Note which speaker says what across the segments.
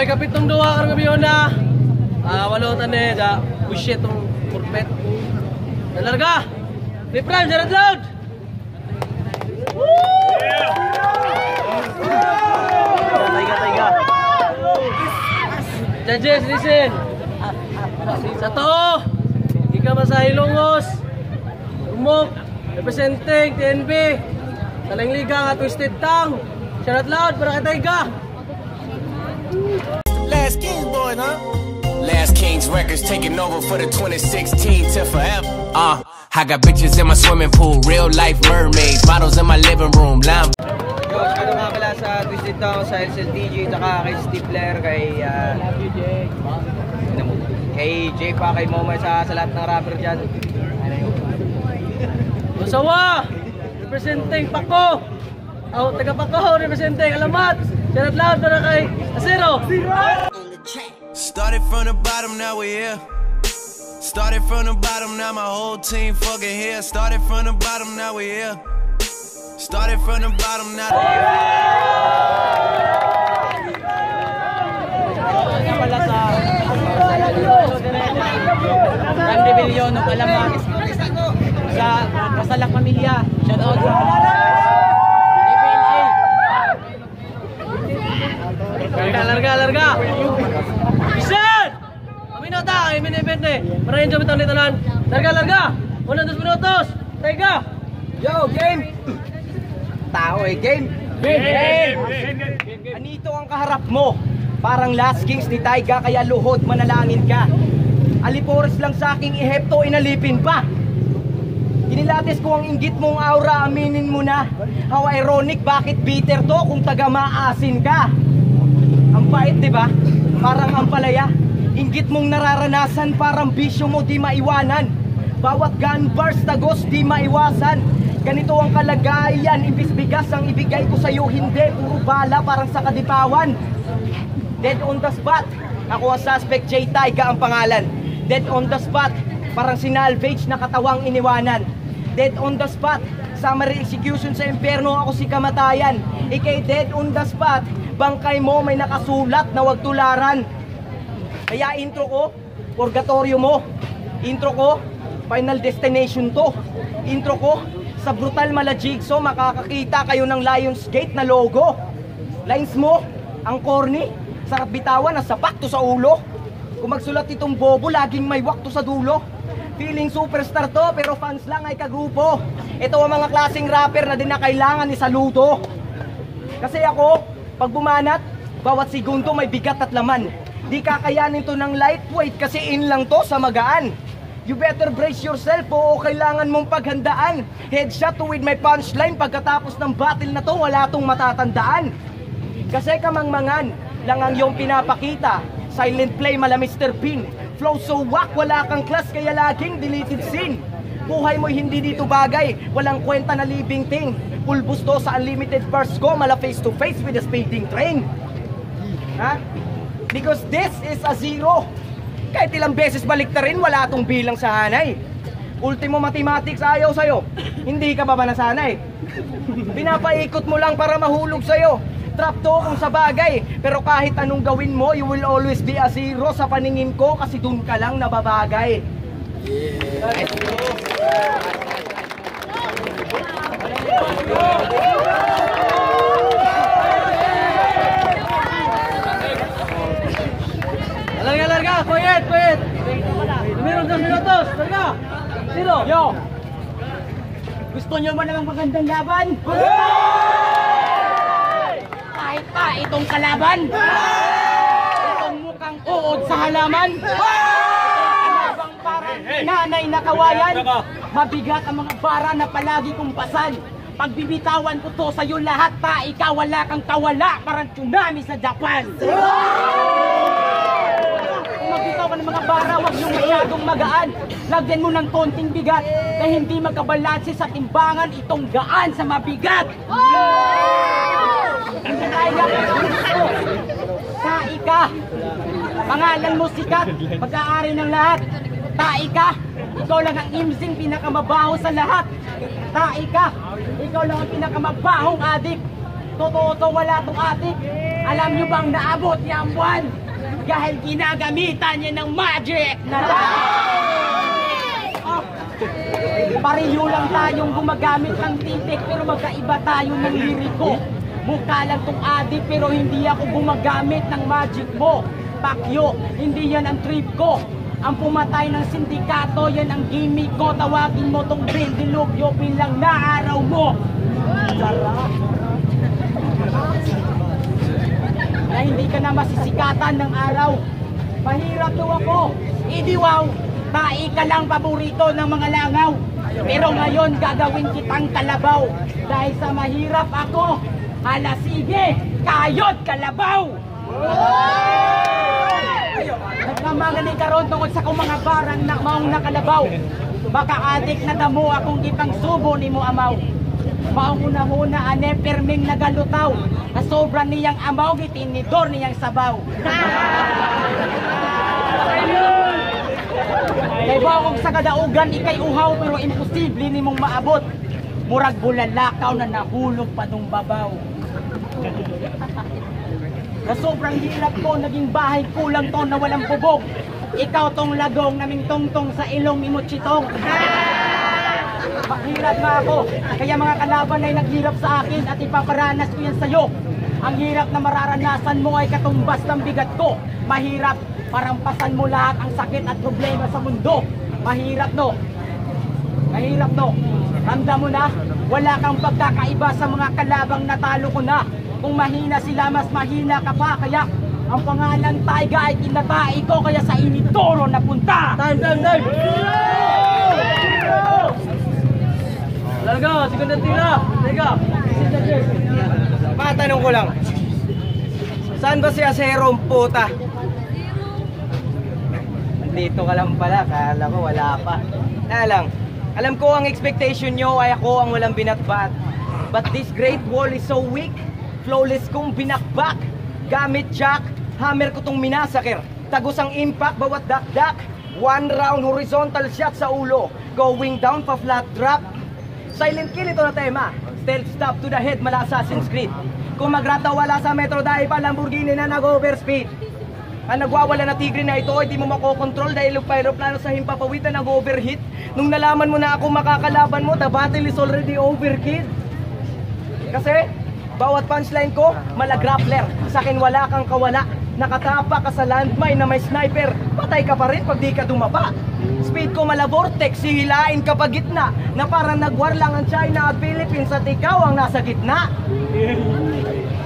Speaker 1: Okay, kapitong duwa karong gabi na. Walotan ni da bullshit tong purpet. Nalarga. Free prime Jared Loud. Taiga. Judges, listen. Satu. Ika Masahilongos. Umok. Representing TNB. Saling liga nga Twisted Tongue. Jared Loud para kay Taiga.
Speaker 2: Last Kings boy, huh? Last Kings Records taking over for the 2016 till forever. I got bitches in my swimming pool, real life mermaids, models in my living room.
Speaker 3: Ano nga pala sa Twisted Tongue, sa LCLTG, saka kay Stifler, kay Jay pa, kay Momay, sa lahat ng rapper dyan.
Speaker 1: Usawa! Representing Paco! Taga Paco, representing Alamat! Jared Loud para kay Asero!
Speaker 2: Started from the bottom, now we here. Started from the bottom, now my whole team fucking here. Started from the bottom, now we here. Started from the bottom, now
Speaker 3: Pala sa Grande Rebellion ng Alamat sa Kasalak Pamilya. Shout out sa
Speaker 1: Larga! Isan! Aminota, kay min-event ni. Marahin dyan bitang nitanan. Larga! 100 minutos! Taiga!
Speaker 3: Yo, game! Tao game! Game! Anito ang kaharap mo? Parang Last Kings ni Taiga, kaya luhod manalangin ka. Alipores lang sa aking ihepto, inalipin pa. Inilatis ko ang inggit mong aura, aminin mo na. How ironic, bakit bitter to kung taga maasin ka? Ang bait, diba? Parang ampalaya. Inggit mong nararanasan, parang bisyo mo di maiwanan. Bawat gun burst, tagos di maiwasan. Ganito ang kalagayan, imbis bigas ang ibigay ko sa'yo. Hindi, puro bala, parang sa kadipawan. Dead on the spot. Ako ang suspect, Jay Taiga ang pangalan. Dead on the spot, parang sinalvage na katawang iniwanan. Dead on the spot, summary execution sa impyerno, ako si kamatayan. Ikay dead on the spot, bangkay mo may nakasulat na wag tularan. Kaya intro ko, purgatorio mo. Intro ko, final destination to. Intro ko, sa brutal malajigso, makakakita kayo ng Lionsgate na logo. Lines mo, ang corny, sarap bitawan, nasa bakto sa ulo. Kung magsulat itong bobo, laging may wakto sa dulo. Feeling superstar to, pero fans lang ay kagrupo. Ito ang mga klaseng rapper na di na kailangan ni saludo. Kasi ako, pag bumanat, bawat segundo may bigat at laman. Di kakayanin to ng lightweight kasi in lang to sa magaan. You better brace yourself o kailangan mong paghandaan. Headshot with my punchline, pagkatapos ng battle na to wala tong matatandaan. Kasi kamangmangan lang ang iyong pinapakita. Silent play mala Mr. Bean. Flow so whack, wala kang class kaya laging deleted scene. Buhay mo'y hindi dito bagay, walang kwenta na living thing. Pulbos to sa unlimited verse ko, mala face to face with a speeding train. Ha? Because this is a zero. Kahit ilang beses baliktarin, wala tong bilang sa hanay. Ultimo mathematics ayaw sa'yo, hindi ka ba nasanay? Pinapaikot mo lang para mahulog sa'yo. Trap to kung sa bagay, pero kahit anong gawin mo, you will always be a zero sa paningin ko kasi dun ka lang nababagay.
Speaker 1: Larga! Quiet! Meron 2 minutos! Larga! Sino?
Speaker 3: Yo! Gusto nyo ba namang magandang laban? Kahit pa itong kalaban, itong mukhang uod sa halaman, itong parang nanay na kawayan, mabigat ang mga bara na palagi kong pasan. Pagbibitawan ko to sa'yo lahat, pa ikaw wala kang kawala, parang tsunami sa Japan. Kung magbitaw ka ng mga bara, huwag yung masyadong magaan. Lagyan mo ng konting bigat na hindi magkabalanse sa timbangan itong gaan sa mabigat. Hindi tayo Tae ka, pangalan mo sikat, pag-aari ng lahat. Tae ka, ikaw lang ang imsing pinakamabaho sa lahat. Tae ka, ikaw lang ang pinakamabahong adik. Totoo to, wala tong atik. Alam nyo bang naabot niya ang buwan? Dahil ginagamitan niya ng magic na pareho lang tayong gumagamit ng titik pero magkaiba tayo ng liriko. Mukha lang tong adik pero hindi ako gumagamit ng magic mo. Pakyo, hindi yan ang trip ko. Ang pumatay ng sindikato, yan ang gimmick ko. Tawagin mo tong Bindilugyo bilang na araw mo. Sarap. Na hindi ka na masisikatan ng araw. Mahirap daw ako. Idiwaw, tae ka lang paborito ng mga langaw. Pero ngayon gagawin kitang kalabaw. Dahil sa mahirap ako, hala sige, kayod kalabaw! Nagmamagaling ka ron tungkol sa kong mga barang na maong nakalabaw. Makaadik na damo akong ipang subo ni mo amaw. Maong una-una ane perming nagalutaw. Na sobrang niyang amaw, gitinidor niyang sabaw. Kaya akong sa kadaugan ikay uhaw pero imposible ni mong maabot. Murag bulalakaw na nahulog pa nung babaw. Na sobrang hirap ko, naging bahay kulang to na walang bubog. Ikaw tong lagong naming tongtong sa ilong ni Muchitong. Mahirap nga ako, kaya mga kalaban ay naghirap sa akin at ipaparanas ko yan sa'yo. Ang hirap na mararanasan mo ay katumbas ng bigat ko. Mahirap, parampasan mo lahat ang sakit at problema sa mundo. Mahirap no, mahirap no. Ramdam mo na, wala kang pagkakaiba sa mga kalabang natalo ko na. Kung mahina sila, mas mahina ka pa. Kaya ang pangalan Taiga ay kinatai ko. Kaya sa initoro napunta.
Speaker 1: Time! Larga, segunda tira. Taiga.
Speaker 3: Matanong ko lang, saan ba si Aserong puta? Dito ka lang pala, kala ko wala pa. Kaya lang, alam ko ang expectation nyo ay ako ang walang binatbat. But this great wall is so weak. Flawless kong binakbak. Gamit jack, hammer ko tong minasakir. Tagos ang impact bawat dakdak. One round horizontal shot sa ulo. Going down pa flat drop. Silent kill ito na tema. Stealth stop to the head mala Assassin's Creed. Kung magrata wala sa Metro dahil pa Lamborghini na nag-overspeed. Ang nagwawala na tigre na ito ay di mo makokontrol dahil yung aeroplano sa himpapawitan nag-overheat. Nung nalaman mo na ako makakalaban mo, the battle is already over, kid. Kasi bawat punchline ko, mala grappler. Sa akin wala kang kawala. Nakatapa ka sa landmine na may sniper. Patay ka pa rin pag di ka dumapa. Speed ko mala vortex, hihilain ka pa gitna. Na parang nagwar lang ang China at Philippines at ikaw ang nasa gitna.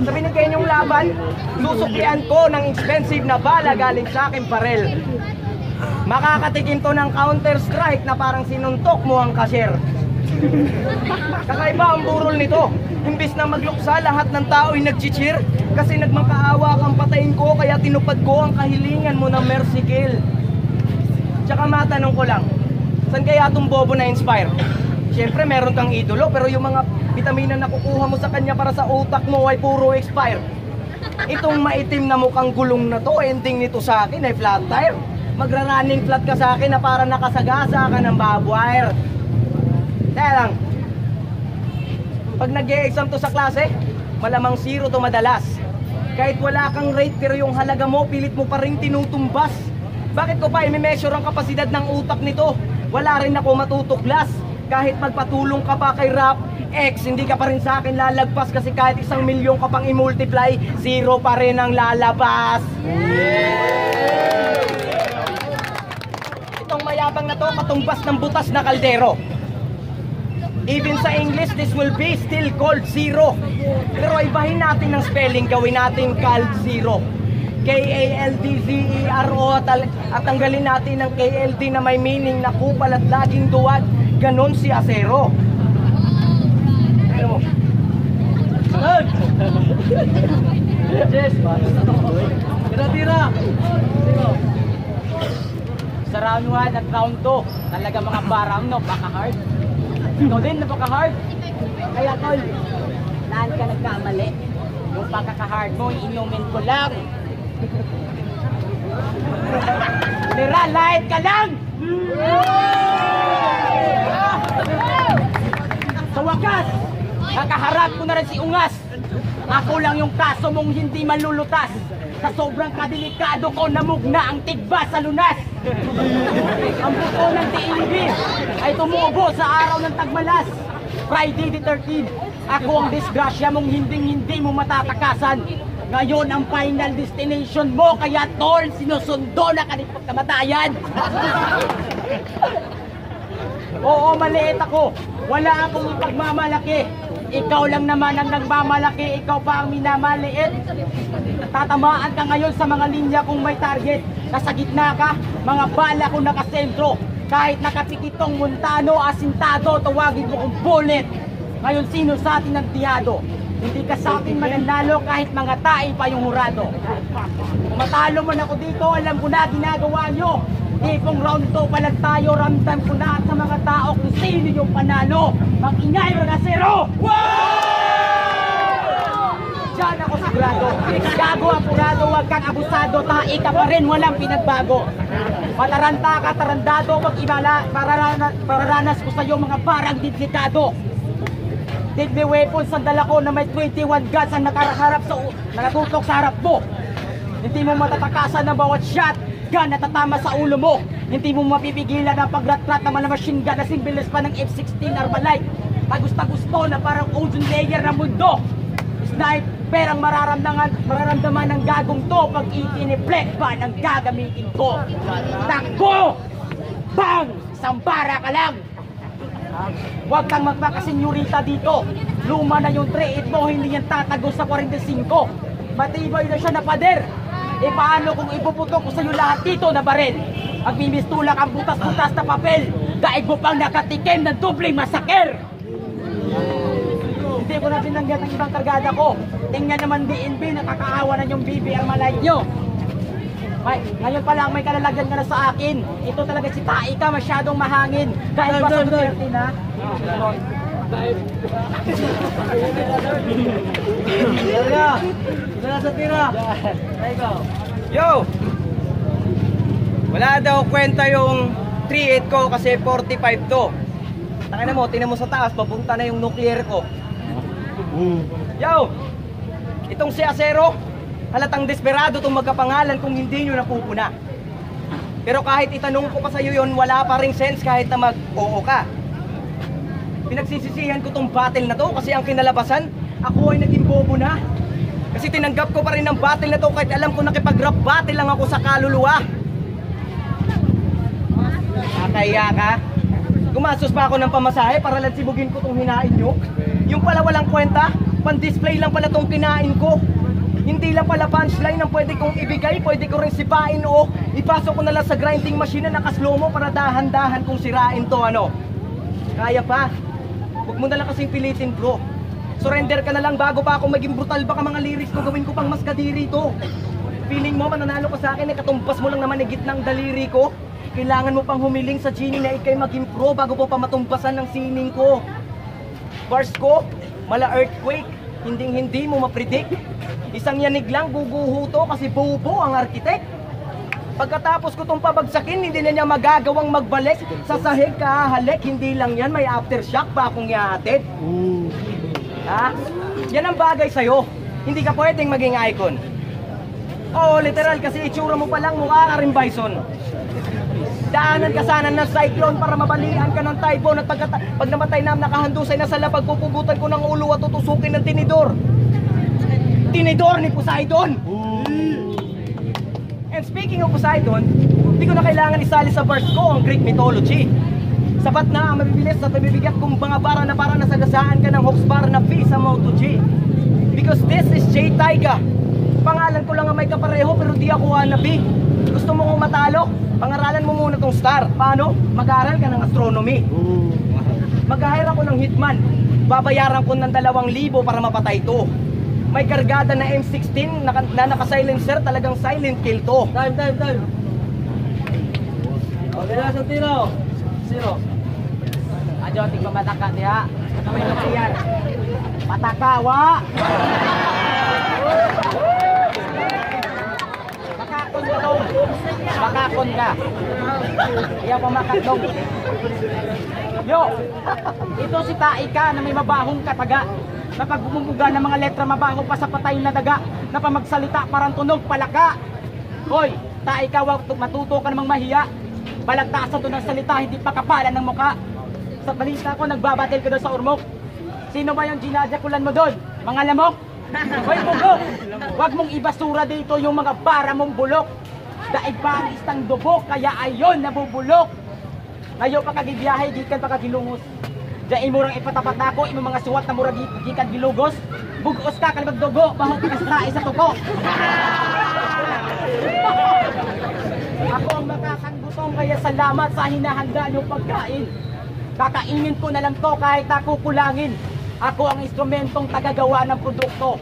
Speaker 3: Sa binigay niyong laban, susuklian ko ng expensive na bala galing sa aking barel. Makakatikim to ng counter strike na parang sinuntok mo ang cashier. Kakaiba ang burol nito. Imbis na magluksa, lahat ng tao ay nag-cheer. Kasi nagmakaawa kang patayin ko, kaya tinupad ko ang kahilingan mo ng mercy kill. Tsaka matanong ko lang, saan kaya itong bobo na inspire? Siyempre meron kang idolo, pero yung mga vitamina na kukuha mo sa kanya para sa utak mo ay puro expire. Itong maitim na mukhang gulong na to, ending nito sa akin ay flat tire. Magra-running flat ka sa akin na para nakasagasa ka ng barbed wire. Kaya lang, pag nag-e-exam to sa klase, malamang zero to madalas. Kahit wala kang rate pero yung halaga mo, pilit mo pa rin tinutumbas. Bakit ko pa i-measure ang kapasidad ng utak nito? Wala rin ako matutuklas. Kahit magpatulong ka pa kay Rap X, hindi ka pa rin sa akin lalagpas. Kasi kahit 1 milyon ka pang i-multiply, zero pa rin ang lalabas. Itong mayabang na to, katumbas ng butas na kaldero. Even sa English, this will be still called zero. Pero ibahin natin ng spelling, gawin natin called zero. K-A-L-D-Z-E-R-O at tanggalin natin ng KLD na may meaning na kupal at laging duwag. Ganon si Acero. Ano mo?
Speaker 1: Yes, tira.
Speaker 3: Sa round 1 at round 2, talaga mga barang no, baka hard. Ikaw din, napaka-hard. Kaya tol, saan ka nagkamali? Yung pagkaka-hard mo, inumin ko lang. Lira, light ka lang! Sa wakas, nakaharap ko na rin si Ungas. Ako lang yung kaso mong hindi malulutas. Sa sobrang kadelikado ko, namugna ang tigba sa lunas. Ang buto ng TNB ay tumubo sa araw ng tagmalas. Friday the 13th, ako ang disgrasya mong hindi mo matatakasan. Ngayon ang final destination mo, kaya tol, sinusundo na kanipag kamatayan. Oo, maliit ako. Wala akong ipagmamalaki. Ikaw lang naman ang nagmamalaki, ikaw pa ang minamaliit. Tatamaan ka ngayon sa mga linya kung may target. Nasa gitna ka, mga bala kung nakasentro. Kahit nakapikitong Montano, asintado, tawagin mo kong bullet. Ngayon sino sa atin ang tiyado? Hindi ka sa akin mananalo kahit mga tae pa yung hurado. Kung matalo man ako dito, alam ko na ginagawa nyo. Tipong round 2 pa lang tayo, ramdam ko na sa mga tao kung sino yung panalo. Mag-ingay mga zero! Diyan ako sigurado. Gago apurado, wag kang abusado, tae ka pa rin, walang pinagbago. Mataranta ka, tarandado, mag-ibala, pararanas ko sa'yo mga parang didlikado. Deadly weapons ang dala ko na may 21 guns ang nakatutok sa harap mo. Hindi mo matatakasan ng bawat shot gun na tatama sa ulo mo. Hindi mo mapipigilan ang pagratrat ng mga machine gun na simbilis pa ng F-16 Armalite. Tagus-tagusto na parang ozone layer ng mundo. Sniper ang mararamdaman ng gagong to pag itiniflect pa ng gagamitin ko. Takbo! Bang! Sambara ka lang! Huwag kang magpakasenyorita dito. Luma na yung 3-8 mo, hindi yan tatago sa 45. Matibay na siya na pader. E paano kung ipuputok ko sa'yo lahat dito na baril? Magmimistulak ang butas-butas na papel. Daig mo pang nakatikim ng dubling masaker. Hindi ko na binanggit ang ibang kargada ko. Tingnan naman DNB, nakakaawa na yung BBR malay nyo. Ngayon pa lang may kalalagyan ka na sa akin. Ito talaga si Tae ka, masyadong mahangin. Dahil pa sa Duterte na.
Speaker 1: Tira sa tira.
Speaker 3: Yo! Wala daw kwenta yung 3-8 ko kasi 45 to. Tangina mo, tingnan mo sa taas, papunta na yung nuclear ko. Yo! Itong si Acero, halatang desperado itong magkapangalan kung hindi nyo napupuna. Pero kahit itanong ko pa sa'yo yun, wala pa ring sense kahit na mag-oo ka. Pinagsisisihan ko tong battle na to kasi ang kinalabasan, ako ay naging bobo na. Kasi tinanggap ko pa rin ang battle na to kahit alam ko nakipag-rap battle lang ako sa kaluluwa. Nakaya ka? Gumastos pa ako ng pamasahe para lang sibugin ko tong hinain nyo. Yung pala walang kwenta, pan-display lang pala tong kinain ko. Hindi lang pala punchline ang pwede kong ibigay, pwede ko rin sipain o ipasok ko na lang sa grinding machine na nakaslow mo para dahan-dahan kong sirain to ano. Kaya pa. Huwag mo na lang kasing pilitin bro. Surrender ka na lang bago pa ako maging brutal, baka mga lyrics ko gawin ko pang mas kadiri to. Feeling mo mananalo ka sa akin eh, katumpas mo lang naman higit ng daliri ko. Kailangan mo pang humiling sa genie na ikay maging pro bago po pa matumpasan ng sining ko. Bars ko, mala earthquake, hindi mo mapredict. Isang yanig lang guguho to kasi bobo ang architect. Pagkatapos ko tong pabagsakin, hindi na niya magagawang magbalik. Sa sahig kahalik, hindi lang yan, may aftershock pa akong ihahatid. Ha? Yan ang bagay sa'yo. Hindi ka pwedeng maging icon. Oo, literal, kasi itsura mo palang mukha ka rin bison. Daanan ka sana ng cyclone para mabalian ka ng typhoon. At pag namatay na nakahandusay na sa lapag, pupugutan ko ng ulo at tutusukin ng tinidor. Tinidor ni Poseidon! And speaking of Poseidon, hindi ko na kailangan isali sa verse ko ang Greek mythology. Sapat na ang mabibilis at mabibigat kung mga bara na para nasagasaan ka ng Hawks para na V sa MotoG. Because this is J Taiga. Pangalan ko lang ang may kapareho pero di ako wannabe. Gusto mo kong matalo? Pangaralan mo muna tong star. Paano? Mag-aaral ka ng astronomy. Mag-hire ako ng hitman. Babayaran ko ng 2,000 para mapatay to. May kargada na M16 na naka-silencer, talagang silent kill to.
Speaker 1: Time. Okay na sa tiro. Zero.
Speaker 3: Adyo, tingko mataka diha. May nasiyan. Patakawa! Makakon ka to. Makakon ka. Iya pa makatong. Yo! Ito si Tae ka na may mabahong kataga. na pag bumumuga ng mga letra mabaho pa sa patay na daga, na pamagsalita parang tunog palaka. Hoy, ikaw matuto ka namang mahiya. Balagtasan to ng salita, hindi pa kapalan ng muka. Sa balita ko, nagbabatil ka doon sa Ormoc. Sino ba yung ginadyakulan mo doon? Mga lamok? Hoy, bugok! Huwag mong ibasura dito yung mga bara mong bulok. Daig pa ang istang dubok, kaya ayon nabubulok. Ngayon pa kagibiyahe, gikan pa kagilungos. Diyan mo rang ipatapat na ako, imong mga suwat na murag gikan gilugos. Bugos ka, kalimagdugo, bahong kastae sa tuko. Ako ang makakanggutom, kaya salamat sa hinahanda niyong pagkain. Kakainin ko na lang to kahit ako kulangin. Ako ang instrumentong tagagawa ng produkto.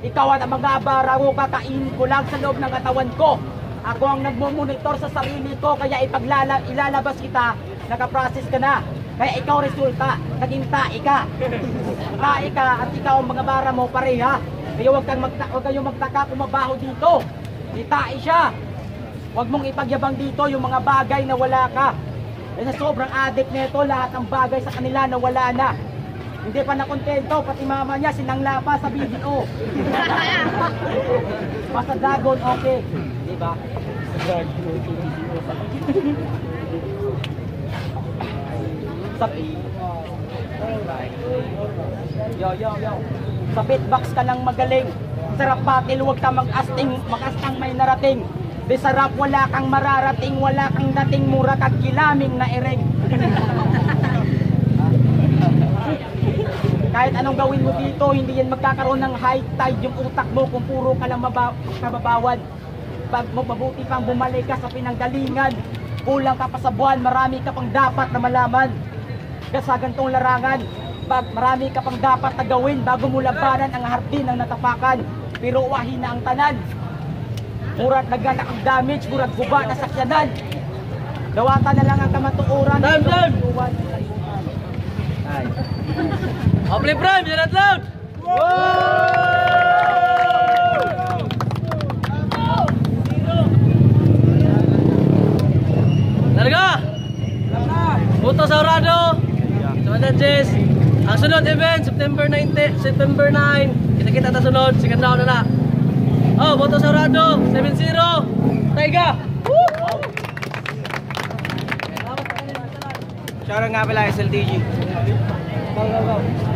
Speaker 3: Ikaw at ang mga bara ko, kakainin ko lang sa loob ng katawan ko. Ako ang nagmumonitor sa sarili ko, kaya ilalabas kita, nakaprocess ka na. Kaya ikaw resulta, naging tae ka. Tae ka at ikaw ang mga bara mo pareha. Kaya huwag kayong magtaka kung mabaho dito. Tae siya. Huwag mong ipagyabang dito yung mga bagay na wala ka. Kasi sobrang addict nito, lahat ng bagay sa kanila na wala na. Hindi pa nakontento, pati mama niya sinangla pa sa video. Basta dragon, okay. Diba? Yo. Sa beatbox ka lang magaling. Sarap patil, huwag ka mag-astang may narating. Di sarap, wala kang mararating, wala kang dating, mura kag kilaming na ereng. Kahit anong gawin mo dito, hindi yan magkakaroon ng high tide yung utak mo kung puro ka lang kababawad. Pag mabuti pang bumalik ka sa pinanggalingan, kulang ka pa sa buwan, marami ka pang dapat na malaman. Sa gantong larangan, marami ka pang dapat na gawin bago mo labanan ang hardin ng natapakan. Pero wahin na ang tanan. Murad naganak ang damage, murad guba na sakyanan. Dawata na lang ang kamatuuran.
Speaker 1: Down! Apply prime, yan at loud! Larga! Buto sa Orado! Sa judges. Ang sunod event, September 9. Kita-kita ta sunod, second round na na. Oh, Boto sa Orado, 7-0. Taiga!
Speaker 3: Shoutout nga pala SLTG.
Speaker 1: Go.